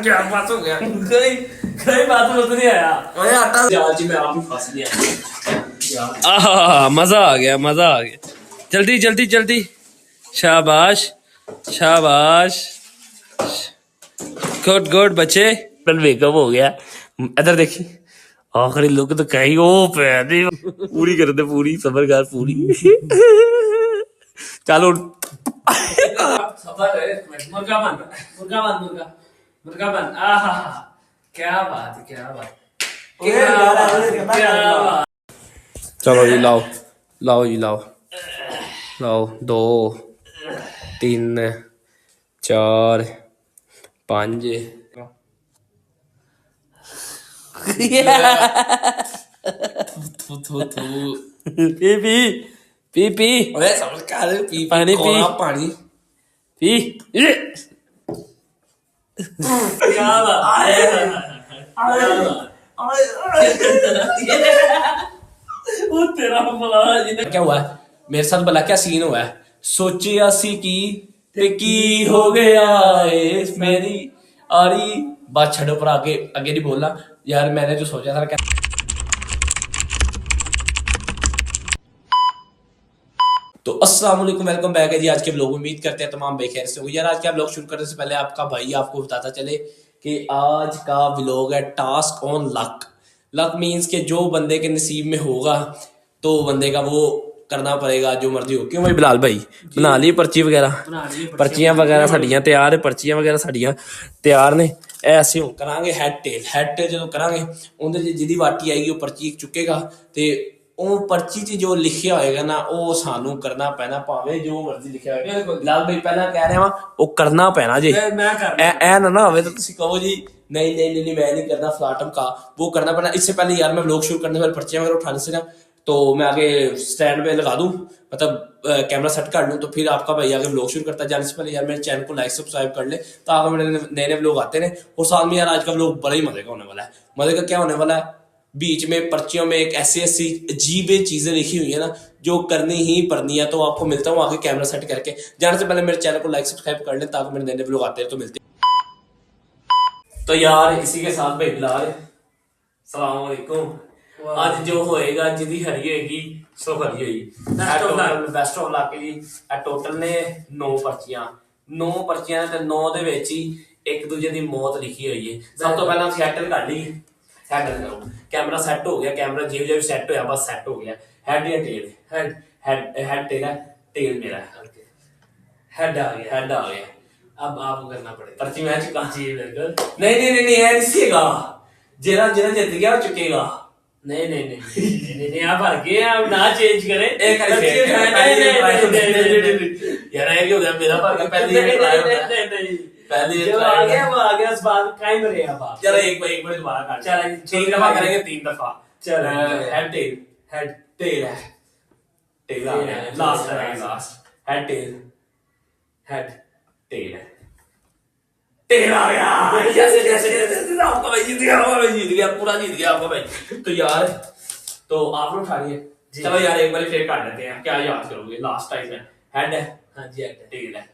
क्या बात हो गया? कई बात तो नहीं आया। आटा जाल जी में आप ही फंस गया। आहा मजा आ गया, मजा आ गया। जल्दी जल्दी जल्दी, शाबाश शाबाश, गुड गुड बच्चे। मेकअप हो गया। इधर देखी, आखिरी लुक तो कहीं ओ पे पूरी कर दे, पूरी सबर पूरी। चलो मुर्गा बन, मुर्गा बन, मुर्गा मुर्गा बन। आहा क्या बात, क्या बात, क्या बात। चलो जी लाओ, लाओ जी लाओ, लाओ 2 3 4 5। पी पी पी पी, समझ कर पी पानी पी, पानी पी। क्या क्या हुआ है मेरे साथ? भला क्या सीन हुआ है? सोचिया सी की हो गया है मेरी आरी बात छड़ो, पर आगे आगे नहीं बोलना यार। मैंने जो सोचा था क्या। तो अस्सलाम वालेकुम, वेलकम बैक है जी। आज के ब्लॉग उम्मीद करते हैं तमाम बेखैर से हो यार। आज का ब्लॉग शुरू करने से पहले आपका भाई आपको बताता चले कि आज का ब्लॉग है task on luck. Luck means के जो बंदे के नसीब में होगा तो बंदे का वो करना पड़ेगा जो मर्जी हो। क्यों भाई बिलाल भाई, बना ली पर्ची वगैरह? पर्चियां वगैरह साड़ियां तैयार है, पर्चियां वगैरह साड़ियां तैयार ने। ऐसे हो करांगे हैड टेल जो करांगे उनके जिहदी वाटी आएगी वो पर्ची चुकेगा ते ਉਹ ਪਰਚੀ 'ਚ ਜੋ ਲਿਖਿਆ ਹੋਏਗਾ ਨਾ ਉਹ ਸਾਨੂੰ ਕਰਨਾ ਪੈਣਾ, ਭਾਵੇਂ ਜੋ ਮਰਜ਼ੀ ਲਿਖਿਆ ਹੋਵੇ। ਲਾਲ ਭਾਈ ਪਹਿਲਾਂ ਕਹਿ ਰਿਹਾ ਵਾਂ ਉਹ ਕਰਨਾ ਪੈਣਾ ਜੇ। ਐ ਨਾ ਹੋਵੇ ਤਾਂ ਤੁਸੀਂ ਕਹੋ ਜੀ नहीं नहीं नहीं मैं नहीं करना फ्लाटम का, वो करना पड़ना। इससे पहले यार मैं व्लॉग शुरू करने वाले पर्चियां वगैरह उठाने से ना तो मैं आगे स्टैंड पे लगा दूं, मतलब कैमरा सेट कर लूं, तो फिर आपका भाई आगे व्लॉग शुरू करता है। जाने से पहले यार मेरे चैनल को लाइक सब्सक्राइब कर ले तो आगे मेरे नए नए व्लॉग आते हैं। और साथ में यार आज का व्लॉग बड़ा ही मजे का होने वाला है। मजे का क्या होने वाला है, बीच में पर्चियों में एक ऐसी ऐसी अजीब चीजें लिखी हुई है ना जो करनी ही पड़नी है। तो आपको मिलता हूँ आगे कैमरा सेट करके। जाने से पहले मेरे चैनल को लाइक सब्सक्राइब कर लें ताकि मेरे नए नए व्लॉग आते हैं तो मिलते हैं। तो यार इसी के साथ भाई बिलाल सलाम वालेकुम। आज जो होएगा जिदी हरी होएगी सो हरी होई। बेस्ट ऑफ लक जी। टोटल ने 9 पर्चियां, 9 पर्चियां ते 9 दे विच ही एक दूजे दी मौत लिखी हुई है। सब तो पहला सैटल कर ली, सैटल करो। कैमरा सेट हो गया, कैमरा जिहो जिहा सेट होया बस सेट हो गया। हेड या टेल? हेड हेड हेड तेरा, टेल मेरा। हेड आ गया, हेड आ गया। अब आपको करना पड़ेगा। पर्ची मैं चुका जी बिल्कुल। नहीं नहीं नहीं नहीं दिसेगा, जेरा जेरा जीत गया वो चुकेगा। नहीं नहीं नहीं नहीं नहीं आप हार गए, आप ना चेंज करें। एक यार ये हो गया मेरा भाग पहले पहले जो आ गया वो आ गया। इस बात कायम रहे आप। चलो एक बार दोबारा कर। चलो 3 दफा करेंगे, 3 दफा। चलो head tail, head tail, tail आ गया। लास्ट है, last head tail, head tail, tail आ गया। यस यस यस आपका भाई जीत गया, आपका भाई जीत गया, पूरा जीत गया आपका भाई। तो यार तो आप लोग उठा लिए। चलो यार एक बार फिर काट लेते हैं, क्या याद करोगे? लास्ट टाइम है हेड है। हां जी हेड, टेल है,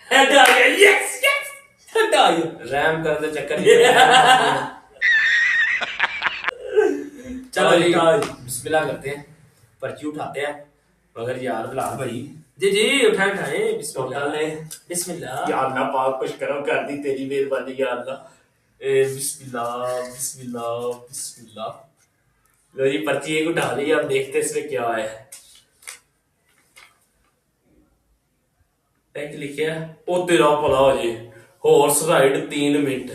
हेड आ गया। यस यस हेड आ गया। रैम कर दे चक्कर नहीं। चलो जी बिस्मिल्लाह करते हैं, पर्ची उठाते हैं। मगर यार बिलाल भाई जी जी उठाए उठाए बिस्मिल्लाह बिस्मिल्लाह। या अल्लाह पाक कुछ करो, कर दी तेरी मेहरबानी या अल्लाह। बिस्मिल्लाह बिस्मिल्लाह बिस्मिल्लाह। लो जी पर्ची एक उठा ली, अब देखते हैं इसमें क्या है। एक लिखा ओ तेरा भला हो जे, हॉर्स राइड 3 मिनट।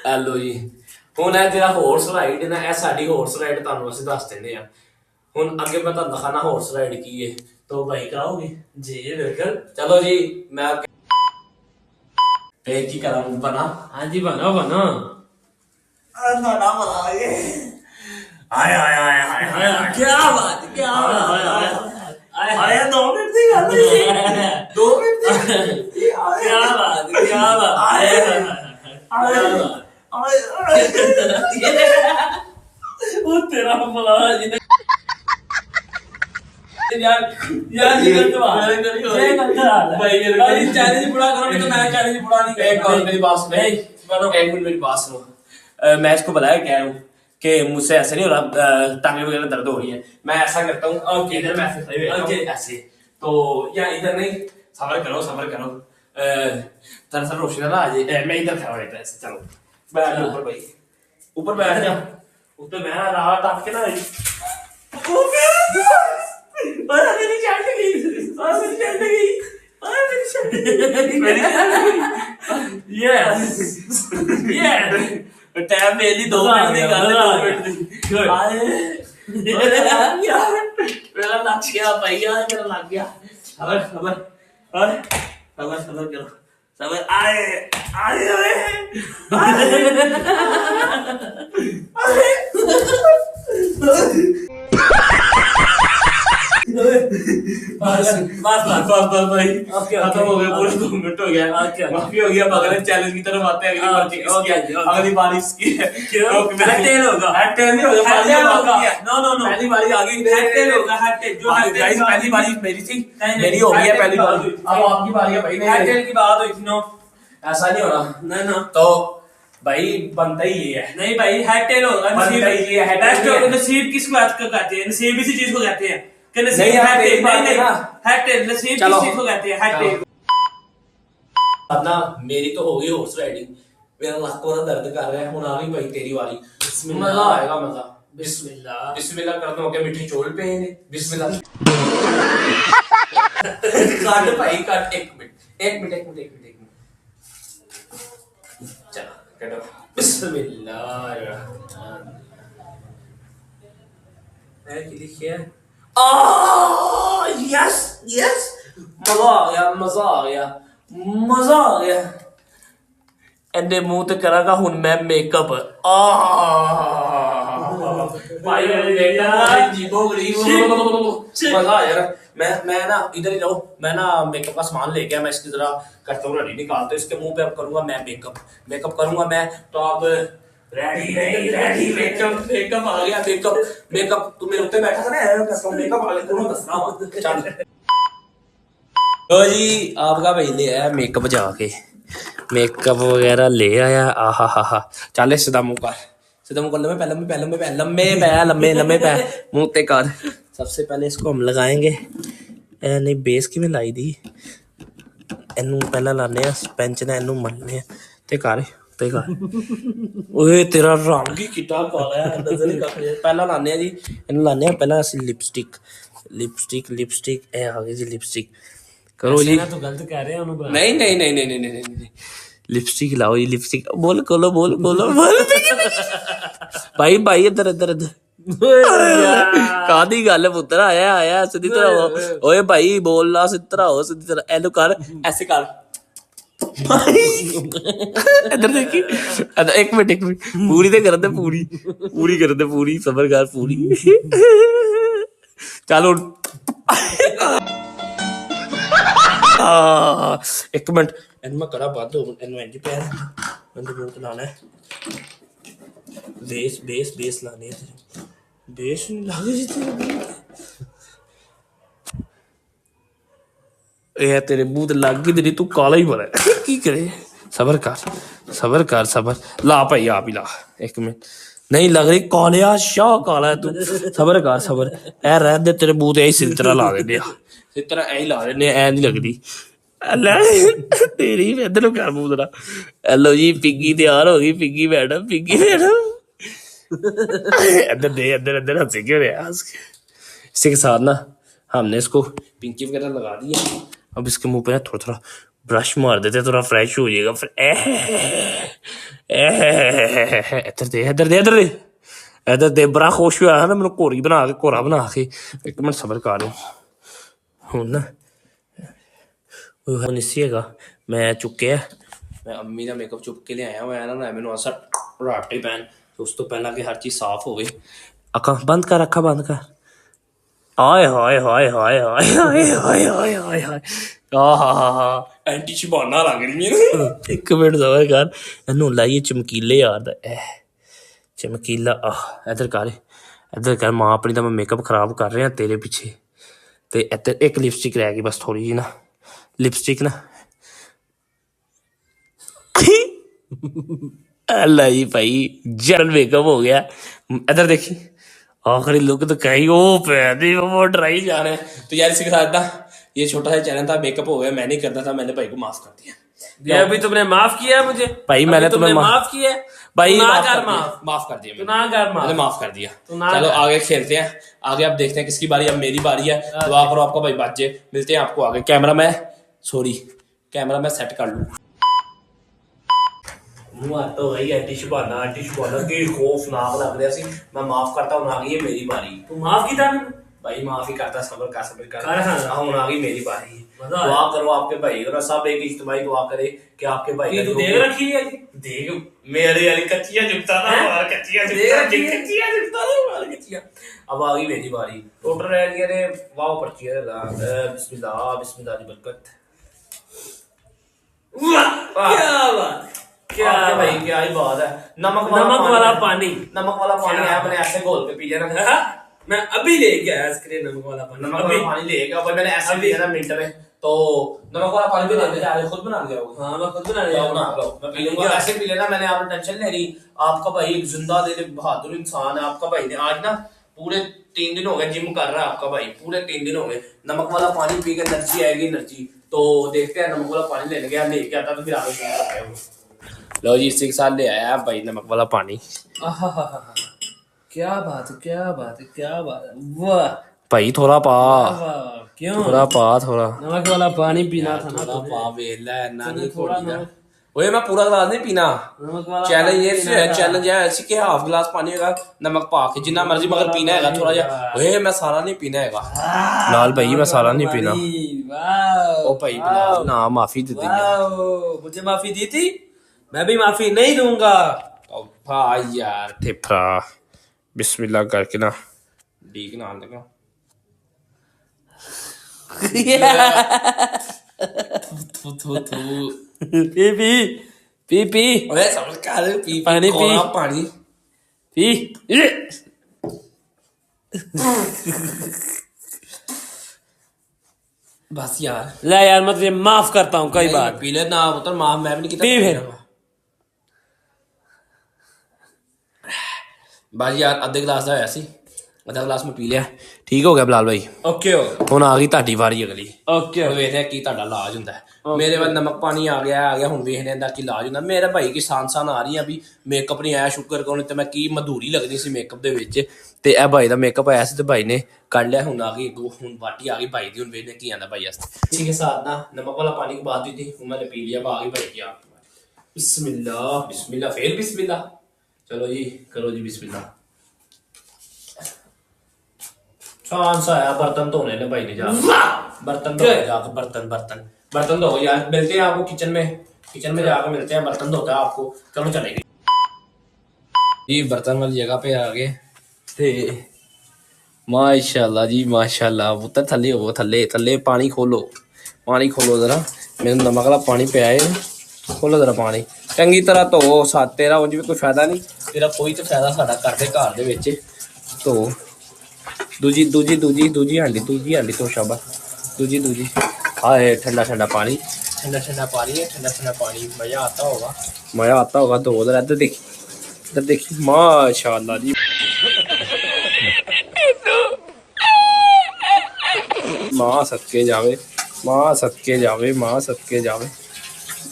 हेलो जी ਹੁਣ ਇਹ ਜਿਹੜਾ ਹੌਰਸ ਰਾਈਡ ਨਾ ਇਹ ਸਾਡੀ ਹੌਰਸ ਰਾਈਡ ਤੁਹਾਨੂੰ ਅਸੀਂ ਦੱਸ ਦਿੰਦੇ ਆ। ਹੁਣ ਅੱਗੇ ਮੈਂ ਤੁਹਾਨੂੰ ਦਿਖਾਣਾ हॉर्स राइड की है, तो भाई कराओगे जी बिल्कुल। चलो जी मैं की करा बना। हाँ जी बना बना क्या बात, क्या आया 2 मिनट की गल है, 2 मिनट क्या बात, क्या बात वो तेरा भला यार यार ये गलत बात है, ये गलत बात है भाई चैलेंज पूरा करो नहीं तो मैं चैलेंज पूरा नहीं करूंगा। एक और मेरी बात सुनो, एक मिनट मेरी बात सुनो। मैं इसको बुलाया कह रहा हूँ कि मुझसे ऐसे नहीं हो रहा, टांगे वगैरह दर्द हो रही है, मैं ऐसा करता हूँ इधर मैं ऐसे खड़े रहता हूँ, ऐसे तो या इधर नहीं, सबर करो सबर करो, दरअसल रोशनी ना आ जाए, मैं इधर खड़ा रहता ऐसे, चलो बैठ जाओ ऊपर भाई, ऊपर बैठ जा, ऊपर मैं रात टाप के ना मेरी शर्ट गई, मेरी शर्ट गई, मेरी शर्ट गई, ये टाइम मेरी 2 मिनट की गल है, 2 मिनट की यार मेरा लग गया भाई, यार मेरा लग गया, सबर सबर सबर सबर करो, सबर आए आए बस भाई खत्म हो गया, पूरे 2 मिनट हो गया, माफी हो गया, अगले चैलेंज की तरफ आते हैं, अगली बार इसकी है, अगली बार इसकी है, हेड होगा, हेड नहीं होगा, नो नो नो पहली बारी आ गई, हेड होगा, हेड जो गाइस पहली बारी मेरी थी, मेरी हो गई है पहली बारी, अब आपकी बारी है भाई, हेड की बात हुई थी, नो ऐसा नहीं हो रहा, नहीं ना तो भाई बनता ही ये है, नहीं भाई हेड टेल होगा, नसीब ही है, हेड नसीब किसको कहते हैं, नसीब इसी चीज को कहते हैं कि नसीब हेड टेल, नहीं हेड टेल नसीब किस चीज को कहते हैं, हेड टेल। अब ना मेरी तो हो गई हॉर्स राइडिंग, मेरा लक पूरा दर्द कर रहा है, हुन आ गई भाई तेरी बारी, मजा आएगा मजा, बिस्मिल्लाह बिस्मिल्लाह करते हो के मिठे चोल पे ने, बिस्मिल्लाह काट भाई काट, एक मिनट चलो कटो, बिस्मिल्लाह लिखिए, यस यस मजा आ गया एने मुंह ते करांगा हुन मैं मेकअप, भाई जीबो गरीब मजा आ यार, मैं ना इधर ही रहो, मैं ना मेकअप का सामान लेके आया, मैं इसकी जरा करता हूँ रेडी, निकालता हूँ इसके मुंह पे, अब करूंगा मैं मेकअप करूंगा मैं, तो आप रेडी मेकअप आ गया, मेकअप तू मेरे ऊपर बैठा था ना, मेकअप आ गया, तुम्हें दसना चल। तो जी आपका भाई ले आया मेकअप, जाके मेकअप वगैरह ले आया, आहा हा हा, चल सीधा मुंह कर लम्बे पै मुंह ते कर। सबसे पहले इसको हम लगाएंगे, नहीं बेस की में लाई दी, एनू पहला लाने स्पेंच ने एनू मलने ते कर ओए तेरा रंग ही कितना काला है, नजर ही काफी है, पहला लाने जी एनू लाने पहला असि लिपस्टिक ए आ गई जी लिपस्टिक, करो जी तो गलत कह रहे हैं, नहीं लिपस्टिक लाओ जी, लिपस्टिक बोल खोलो भाई इधर कादी गल पुत्र आया सीधी तरह, ओए भाई बोल ला सीधी तरह एलू कर, ऐसे कर इधर देखी, एक मिनट पूरी तो कर दे, पूरी कर दे, पूरी सबर कर पूरी, चलो एक मिनट इन मैं कड़ा बंद हो, इन इंज पैर बंद बोल लाना है, बेस लाने है, बेस नहीं लागे जी तेरे मुंह ते लग गई, तेरी तू काला ही बड़ा की करे, सबर ला भाई आप ही ला, एक मिनट नहीं लग रही कालिया शाह काला है तू, सबर ए रह दे, तेरे मुंह ते इसी तरह ला देने, इस तरह ऐ ला देने, ऐ नहीं लगदी तेरी इधर कर मुंह तेरा, हेलो जी पिग्गी तैयार हो गई, पिग्गी मैडम इधर हंसे क्यों रहे, इसी के साथ ना हमने इसको पिंकी वगैरह लगा दी है, अब इसके मुंह पे ना थोड़ा ब्रश मार देते, थोड़ा फ्रेश हो जाएगा, फिर इधर दे बड़ा खुश हुआ ना, मैंने कोरा बना के, एक मिनट सबर कर हूं ना है, मैं चुके मैं अम्मी का मेकअप चुप के ले आया हुआ है ना, मैंने ऐसा राटे पैन, उस तो पहला कि हर चीज साफ हो गई, अखा बंद कर हाय एंटी शिबाना लग रही है, एक मिनट सबर कर, एनू लाइए चमकीले यार दा, चमकीला इधर कर मां अपनी दा मैं मेकअप खराब कर रहा तेरे पीछे, ਤੇ ਇੱਥੇ ਇੱਕ ਲਿਪਸਟਿਕ ਰਹਿ ਗਈ ਬਸ ਥੋੜੀ ਜੀ ਨਾ ਲਿਪਸਟਿਕ ਨਾ अल्लाह जी भाई जनरल मेकअप हो गया इधर देखी आखिरी लुक तो कहीं वो वो डराई जा रहे हैं। तो यार इसी के साथ ना ये छोटा सा चैनल था, मेकअप हो गया, मैं नहीं करता था, मैंने भाई को माफ कर दिया। ये अभी तुमने माफ किया है मुझे भाई, मैंने तुम्हें माफ किया है भाई, माफ कर दिया मैंने माफ कर दिया। चलो आगे खेलते हैं, आगे आप देखते हैं किसकी बारी। अब मेरी बारी है, दुआ करो आपका भाई बच जाए। मिलते हैं आपको आगे। कैमरा मैं सेट कर लूं। तो वही आंटी शुभाना की खौफनाक लग रहा सी। मैं माफ करता हूं, आ गई है मेरी बारी। तू माफ कीता भाई माफ ही करता, सब्र कर हाँ, हूं आ गई मेरी बारी। दुआ करो आपके भाई को, सब एक इज्तिमाई दुआ करे कि आपके भाई तू देख रखी है देख मेरे वाली कच्चियां जुगता था और कच्चियां जुगता। अब आ गई मेरी बारी। टोटल रह गया रे वाओ पर्ची है। बिस्मिल्लाह बिस्मिल्लाह दी बरकत। क्या भाई क्या ही बात है। नमक वाला पानी है, मैंने ऐसे घोल के पी जाना। मैं अभी लेके आया स्क्रीन नमक वाला पानी लेगा, पर मैंने ऐसे पिया ना मिनट में। तो नमक वाला पानी भी लेते जा, खुद बना लिया होगा। हाँ मैं खुद बना लिया, मैं पी लूंगा। ऐसे पी लेना, मैंने आपको टेंशन ले रही। आपका भाई एक जिंदा दिल बहादुर इंसान है। आपका भाई ने आज ना पूरे 3 दिन हो गए जिम कर रहा है। आपका भाई पूरे 3 दिन हो गए नमक वाला पानी पी के एनर्जी आएगी एनर्जी। तो देखते हैं, नमक वाला पानी लेने गया, लेके आता तो फिर आगे लो जी। इसी के साथ ले आया भाई नमक वाला पानी। क्या बात है वाह भाई थोड़ा पा, क्यों थोड़ा पा, थोड़ा नमक वाला पानी पीना था ना। थोड़ा पा वेला ना नहीं थोड़ा ना। ओए मैं पूरा गिलास नहीं पीना। चैलेंज ये है, चैलेंज है ऐसी कि हाफ गिलास पानी होगा नमक पा के जितना मर्जी, मगर पीना है थोड़ा जा। ओए मैं सारा नहीं पीना है लाल भाई, मैं सारा नहीं पीना। ओ भाई ना माफी दे दी, मुझे माफी दी थी, मैं भी माफी नहीं दूंगा। भाई यार ठेफरा बिस्मिल्लाह करके ना डीक ना लगा। पी ओए समझ कर पी पानी पी बस यार ले यार, मैं तुझे माफ करता हूँ कई बार। पी ले ना पुत्र, माफ मैं भी नहीं किया। पी फिर भाई यार अद्धे गिलास ਦਾ ਹੋਇਆ ਸੀ, ਅੱਧਾ ਗਲਾਸ ਮੈਂ ਪੀ ਲਿਆ। ਠੀਕ ਹੋ ਗਿਆ ਬਲਾਲ ਭਾਈ। ਓਕੇ ਹੁਣ ਆ ਗਈ ਤੁਹਾਡੀ ਵਾਰੀ ਅਗਲੀ। ਓਕੇ ਹੁਣ ਵੇਖਦੇ ਆ ਕੀ ਤੁਹਾਡਾ ਇਲਾਜ ਹੁੰਦਾ ਹੈ। ਮੇਰੇ ਵੱਲ ਨਮਕ ਪਾਣੀ ਆ ਗਿਆ। ਹੁਣ ਵੇਖਦੇ ਆ ਕੀ ਇਲਾਜ ਹੁੰਦਾ। ਮੇਰਾ ਭਾਈ ਕੀ ਸਾਨ ਆ ਰਹੀ ਆ ਵੀ ਮੇਕਅਪ ਨਹੀਂ ਆਇਆ, ਸ਼ੁਕਰ ਕਰੋ, ਨਹੀਂ ਤੇ ਮੈਂ ਕੀ ਮਧੂਰੀ ਲੱਗਣੀ ਸੀ ਮੇਕਅਪ ਦੇ ਵਿੱਚ। ਤੇ ਇਹ ਭਾਈ ਦਾ ਮੇਕਅਪ ਆਇਆ ਸੀ ਤੇ ਭਾਈ ਨੇ ਕੱਢ ਲਿਆ। ਹੁਣ ਆ ਗਈ ਹੁਣ ਬਾਟੀ ਆ ਗਈ ਭਾਈ ਦੀ। ਹੁਣ ਵੇਖਦੇ ਕੀ ਆਂਦਾ ਭਾਈ ਵਾਸਤੇ। इसी के साथ ना नमक वाला पानी की बात हुई थी, मैंने पी लिया। आ गई भाई की आप बिस्मिल्लाह बिस्मिल्लाह फिर बिस्मिल्लाह। चलो जी करो जी बिस्मिल्लाह। चांस आया बर्तन धोने ने भाई ने जा बर्तन धो जाकर बर्तन धो यार। मिलते हैं आपको किचन में जाकर मिलते हैं। बर्तन धोता है आपको। चलो चलेंगे जी बर्तन वाली जगह पे आ गए थे। माशाल्लाह जी माशाल्लाह। पुत्र थले हो, थले पानी खोलो जरा। मेरे नमक वाला पानी पे आए, खोलो जरा पानी चंगी तरह धो। तेरा उंज भी कोई फायदा नहीं, तेरा कोई तो फायदा साडा करदे घर दे विच। धो दूजी हांडी तो शाबाश। दूजी हाय ठंडा पानी है, ठंडा पानी। मजा आता होगा। धो उधर इधर देखी माशाल्लाह जी। माँ सदके जावे।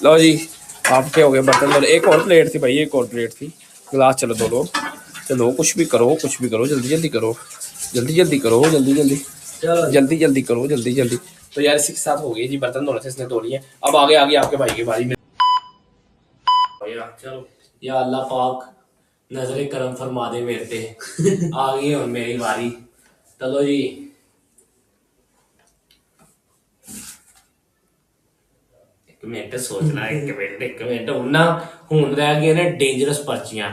लो जी आपके हो गए बर्तन। एक और प्लेट थी भाई, गिलास। चलो दो लो, चलो कुछ भी करो जल्दी करो। जल्दी करो। तो यार इसी के साथ हो गई जी बर्तन धोने से इसने धो लिए। अब आगे आपके भाई की बारी में। चलो या अल्लाह पाक नजरे करम फरमा दे मेरे पे। आ गई और मेरी बारी। चलो जी एक मिनट सोचना, एक मिनट। हुन रह गए ने डेंजरस पर्चियां।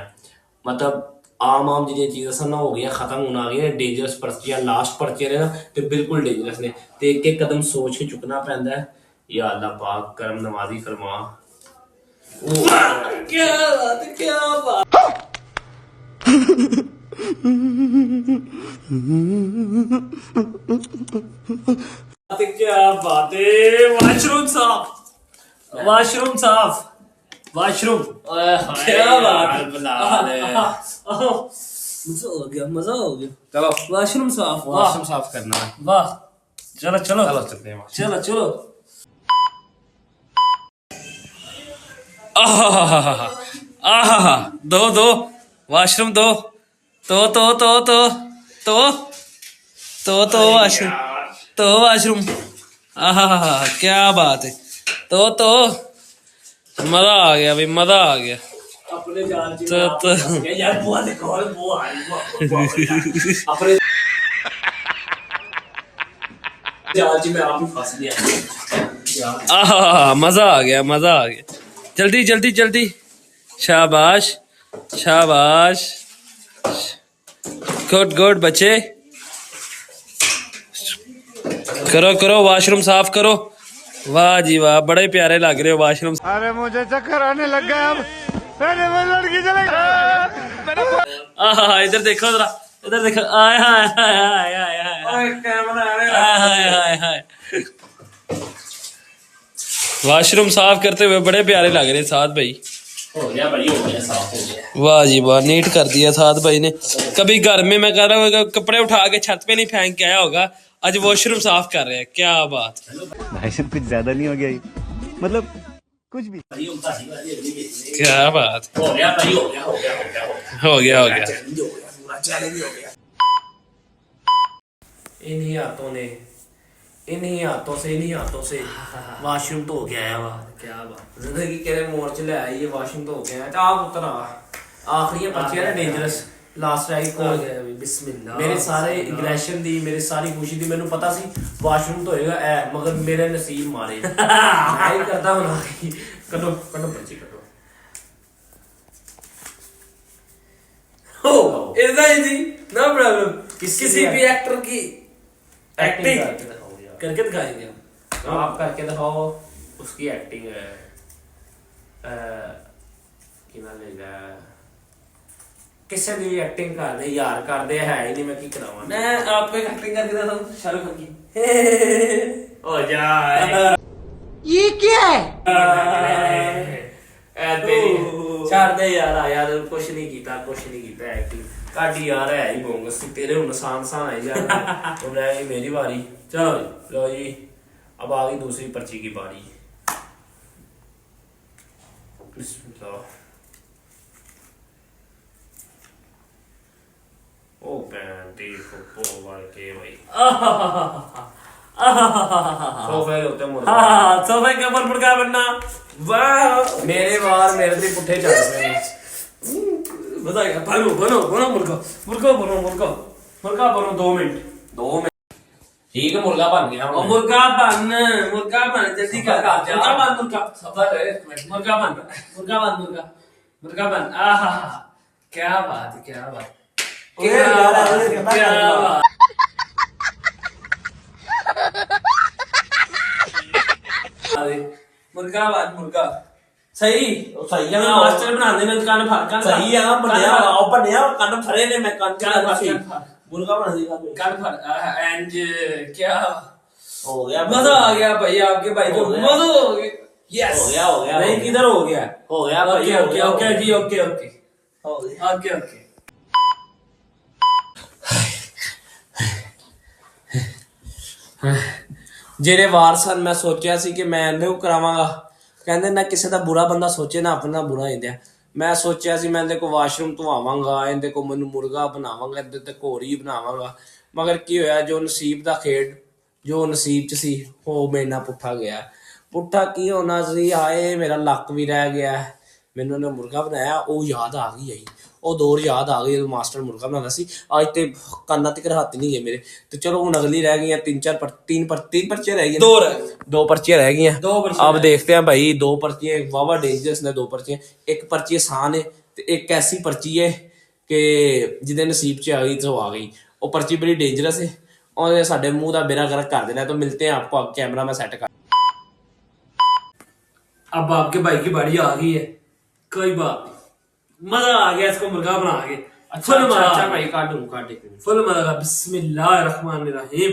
मतलब आम जिहड़ियां चीज़ां सन हो गई खत्म। हुन आ गई ने डेंजरस पर्चियां। लास्ट पर्चियां ने ना ते बिल्कुल डेंजरस ने। ते एक कदम सोच के चुकना पैंदा है। या अल्लाह पाक करम नवाजी फरमा। क्या बात क्या बात है, वॉशरूम साफ, वॉशरूम साफ, वॉशरूम। क्या बात है, मजा हो गया, मजा हो गया। चलो वॉशरूम साफ, वॉशरूम साफ करना है। वाह। चलो चलो चलो चलते हैं। चलो चलो। आहा आहा, दो दो वॉशरूम, दो तो वॉशरूम, तो वॉशरूम। आहा, क्या बात है। तो मजा आ गया भाई, मजा आ गया। अपने जाल जी तो यार बुआ देखो, बुआ आ रही, बुआ अपने जाल जी में आप ही फंस गया। आहा, मजा आ गया, मजा आ गया। जल्दी जल्दी जल्दी, शाबाश शाबाश, गुड गुड बच्चे, करो करो वॉशरूम साफ करो। वाह जी वाह, बड़े प्यारे लग रहे हो वॉशरूम। अरे मुझे चक्कर आने लग गया अब, मैंने वो लड़की चले आहा, इधर देखो जरा, इधर देखो। आय हाय हाय हाय हाय हाय, कैमरा हाय हाय हाय। वॉशरूम साफ करते हुए बड़े प्यारे लग रहे साथ भाई। हो गया भाई, हो गया, साफ हो गया। वाह जी वाह, नीट कर दिया साथ भाई ने। कभी घर में मैं कर रहा हूँ कपड़े उठा के छत पे नहीं फेंक के आया होगा, आज वॉशरूम साफ कर रहे हैं। क्या बात। भाई साहब कुछ ज्यादा नहीं हो गया ये? मतलब कुछ भी। क्या बात। हो गया भाई, हो गया, हो गया, हो गया, हो गया हो गया। चैलेंज हो गया, पूरा चैलेंज हो गया। इन्हीं हाथों से वॉशरूम धो के आया वाह। क्या बात। जिंदगी के मोर्चे ले आई, ये वॉशरूम धो के आया। आप उतर आखिरी पर्ची है डेंजरस, लास्ट आई को बिस्मिल्लाह। मेरे सारे एग्रेशन दी, मेरी सारी खुशी थी, मैंने पता सी वॉशरूम धोएगा ऐ, मगर मेरे नसीब मारे। मैं ही करता हूं ना। कटो कटो पर्ची कटो। हो इतना इजी, नो प्रॉब्लम। किसी भी एक्टर की एक्टिंग करके दिखाएंगे हम। तो आप करके दिखाओ उसकी एक्टिंग है। किना लेगा किसी भी एक्टिंग कर दे यार, कर दे है ही नहीं, मैं की करावा। मैं आपको एक एक्टिंग करके देता हूँ, शाहरुख खान की। हो जा, ये क्या है? छाड़ दे यार, यार कुछ नहीं कीता एक्टिंग काटी यार, है ही बोंगस तेरे हुन सान है यार। तो रह गई मेरी बारी। चलो लो जी, अब आ गई दूसरी पर्ची की बारी। बिस्मिल्लाह। ओ पैंटी फुप्पो वाल के भाई सोफे के उत्ते मुर्गा। हाँ, सोफे के ऊपर मुर्गा बनना। वाह, मेरे वार मेरे से पुट्ठे चल रहे हैं। बताएगा बनो बनो बनो मुर्गा बनो 2 मिनट। ठीक है, मुर्गा बन गया। मुर्गा बन जल्दी कर। मुर्गा बन। आहा, क्या बात, क्या बात, क्या बात। मुर्गा सही सही है, मास्टर बना देना दुकान फड़। सही है, बढ़िया कंन फड़े ने, मैं कंन फड़। मुर्गा बना देगा कान फड़। एंड क्या हो गया, मजा आ गया भाई, आपके भाई को मजा हो गया। यस, हो गया नहीं किधर हो गया। हो गया ओके ओके ओके जी, ओके ओके हो गया। Okay okay. ਜਿਹੜੇ ਵਾਰ ਸਨ ਮੈਂ ਸੋਚਿਆ ਸੀ ਕਿ ਮੈਂ ਇਹਨੂੰ ਕਰਾਵਾਂਗਾ, ਕਹਿੰਦੇ ਨਾ ਕਿਸੇ ਦਾ ਬੁਰਾ ਬੰਦਾ ਸੋਚੇ ਨਾ ਆਪਣਾ ਬੁਰਾ ਹੋ ਜਾਂਦਾ। ਮੈਂ ਸੋਚਿਆ ਸੀ ਮੈਂ ਇਹਦੇ ਕੋ ਵਾਸ਼ਰੂਮ ਧਵਾਵਾਂਗਾ, ਇਹਦੇ ਕੋ ਮੈਨੂੰ ਮੁਰਗਾ ਬਣਾਵਾਂਗਾ, ਇਹਦੇ ਤੇ ਘੋਰੀ ਬਣਾਵਾਂਗਾ, ਮਗਰ ਕੀ ਹੋਇਆ, ਜੋ ਨਸੀਬ ਦਾ ਖੇਡ ਜੋ ਨਸੀਬ 'ਚ ਸੀ ਉਹ ਮੇਰੇ ਨਾਲ ਪੁੱਠਾ ਗਿਆ। ਪੁੱਠਾ ਕੀ ਹੋਣਾ ਸੀ, ਹਾਏ ਮੇਰਾ ਲੱਕ ਵੀ ਰਹਿ ਗਿਆ। ਮੈਨੂੰ ਉਹਨੇ ਮੁਰਗਾ ਬਣਾਇਆ, ਉਹ ਯਾਦ ਆ ਗਈ ਆਈ, ਉਹ ਦੌਰ ਯਾਦ ਆ ਗਈ ਜਦੋਂ ਮਾਸਟਰ ਮੁਰਗਾ ਬਣਾਉਂਦਾ ਸੀ। ਅੱਜ ਤੇ ਕੰਨਾਂ ਤੱਕ ਹੱਥ ਨਹੀਂ ਗਏ ਮੇਰੇ। ਤੇ ਚਲੋ ਹੁਣ ਅਗਲੀ ਰਹਿ ਗਈਆਂ 3 पर्चे रह गई, दो पर्चियां रह गई। अब देखते हैं भाई, 2 पर्चियां वावा डेंजरस ने, 2 पर्चियां, एक पर्ची आसान है तो एक ऐसी पर्ची है कि जिदे नसीब च आ गई तो आ गई। वो पर्ची बड़ी डेंजरस है और साडे मुंह का बेड़ा गर्क कर देना। तो मिलते हैं आपको, अब कैमरा में सेट कर। अब आपके भाई की बारी आ गई है, कोई बात नहीं, मजा आ गया इसको मुर्गा बना के। फुल मजा अच्छा भाई काटूं काटे फुल मजा। बिस्मिल्लाहिर्रहमानिर्रहीम।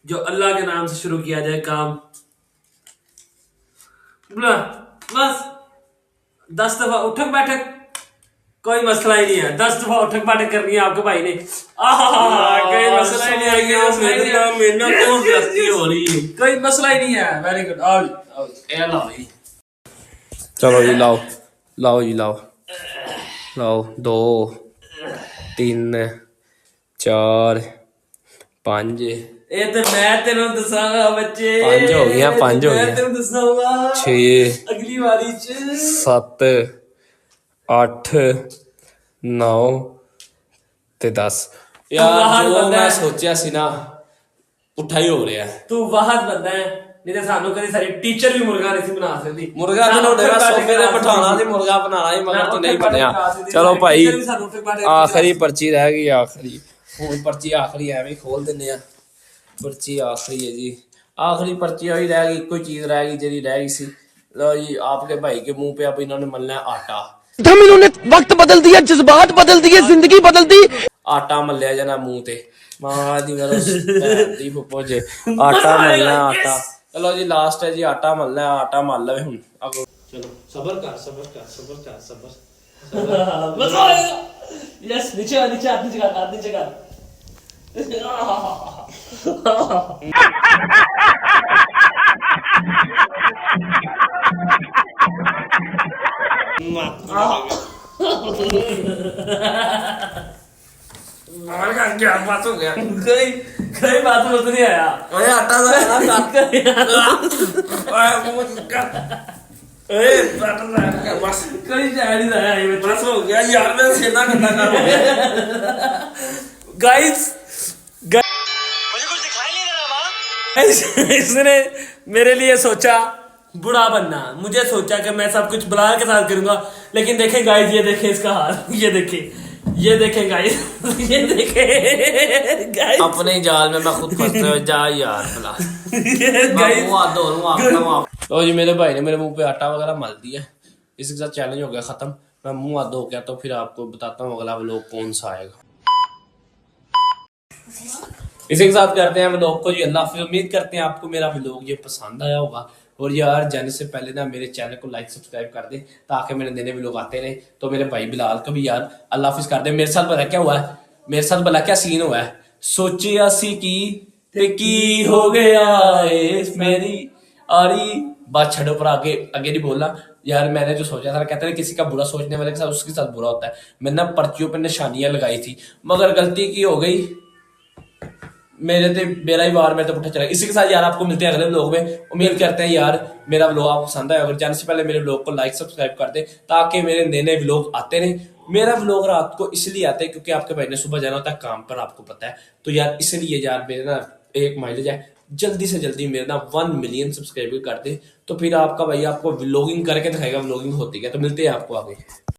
जो अल्लाह के नाम से शुरू किया जाए काम, बस 10 दफा उठक बैठक, कोई मसला ही नहीं है। 10 दफा उठक बैठक करनी है आपके भाई ने। कोई मसला ही नहीं है, कोई मसला ही नहीं है। Very good. चलो जी लाओ लाओ जी लाओ लाओ 2 3 4 5 ਇਹ ਤੇ ਮੈਂ ਤੈਨੂੰ ਦੱਸਾਂਗਾ ਬੱਚੇ। 5 ਹੋ ਗਈਆਂ 5 ਹੋ ਮੈਂ ਗਈਆਂ ਤੈਨੂੰ ਦੱਸਾਂਗਾ 6 ਅਗਲੀ ਵਾਰੀ ਚ 7 8 9 ਤੇ 10 ਯਾਰ ਬਾਹਰ ਜੋ ਬੰਦਾ ਮੈਂ ਹੈ। ਸੋਚਿਆ ਸੀ ਨਾ ਪੁੱਠਾ ਹੀ ਹੋ ਰਿਹਾ ਤੂੰ ਵਾਹਦ ਬੰਦਾ ਹੈ, ਨਹੀਂ ਤੇ ਸਾਨੂੰ ਕਦੀ ਸਾਡੀ ਟੀਚਰ ਵੀ ਮੁਰਗਾ ਨਹੀਂ ਸੀ ਬਣਾ ਸਕਦੀ। ਮੁਰਗਾ ਬਣਾਉਣੇ ਦਾ ਸੋਫੇ ਤੇ ਬਿਠਾਉਣਾ ਤੇ ਮੁਰਗਾ ਬਣਾਉਣਾ ਹੀ ਮਗਰ ਤੋਂ ਨਹੀਂ ਬਣਿਆ। ਚਲੋ ਭਾਈ ਆਖਰੀ ਪਰਚੀ ਰਹਿ ਗਈ ਆਖਰੀ। ਹੁਣ ਪਰਚੀ ਆਖਰੀ ਐਵੇਂ ਖੋਲ ਦਿੰਨੇ ਆ। ਪਰਚੀ ਆਖਰੀ ਹੈ ਜੀ, आखिरी पर्ची वही रह गई, कोई चीज रह गई जी रह गई सी। लो जी आपके भाई के मुंह पे अब इन्होंने मलना है आटा। इन्होंने वक्त बदल दिया, जज्बात बदल दिए, जिंदगी बदल दी। आटा मलिया जाना मुंह ते मां दी मेरा दी फुप्पो जे आटा मलना आटा। चलो जी लास्ट है जी आटा मलना है, आटा मल लवे हुन। चलो सबर कर सबर कर सबर कर सबर मजा आएगा। यस नीचे नीचे हाथ नीचे कर, हाथ नीचे कर। क्या बात हो गया? कोई बात में नहीं आया। ओए आटा दा ना काट ओए मुंह का ओए आटा दा कर बस कोई शायद नहीं आया ये बस हो गया यार, मैं सीधा गंदा कर हो गया। गाइस मुझे कुछ दिखाई नहीं दे रहा माँ। इसने मेरे लिए सोचा बुढ़ा बनना, मुझे सोचा कि मैं सब कुछ बला के साथ करूंगा, लेकिन देखें गाइस, ये देखें इसका हाल, ये देखें गाइस, ये देखें गाइस, अपने ही जाल में मैं खुद फंस रहा जा यार भला। गाइस मुंह हाथ धो लूं तो जी मेरे भाई ने मेरे मुंह पे आटा वगैरह मल दिया। इसके साथ चैलेंज हो गया खत्म। मैं मुंह हाथ धो गया तो फिर आपको बताता हूँ अगला व्लॉग कौन सा आएगा। इसी के साथ करते हैं व्लॉग को जी। अल्लाह हाफिज़। उम्मीद करते हैं आपको मेरा व्लॉग ये पसंद आया होगा। और यार जाने से पहले ना मेरे चैनल को लाइक सब्सक्राइब कर दे ताकि मेरे नए व्लॉग आते रहे। तो मेरे भाई बिलाल को भी यार अल्लाह हाफिज़ कर दे। मेरे साथ भला क्या हुआ है, मेरे साथ भला क्या सीन हुआ है। सोचिया सी की हो गया मेरी आरी बात छड़ो पर आगे आगे नहीं बोलना यार। मैंने जो सोचा था, कहते हैं किसी का बुरा सोचने वाले के साथ उसके साथ बुरा होता है। मैंने ना पर्चियों पर निशानियां लगाई थी मगर गलती की हो गई मेरा ही वार मेरे तो पुट्ठा चला। इसी के साथ यार आपको मिलते हैं अगले व्लॉग में। उम्मीद करते हैं यार मेरा व्लॉग आपको पसंद आया। अगर जाने से पहले मेरे व्लॉग को लाइक सब्सक्राइब कर दे ताकि मेरे नए नए व्लॉग आते रहे। मेरा व्लॉग रात को इसलिए आता है क्योंकि आपके भाई ने सुबह जाना होता है काम पर, आपको पता है। तो यार इसलिए यार मेरे ना एक माइलेज है, जल्दी से जल्दी मेरे ना 1 मिलियन सब्सक्राइबर कर दे तो फिर आपका भाई आपको व्लॉगिंग करके दिखाएगा व्लॉगिंग होती है। तो मिलते हैं आपको आगे।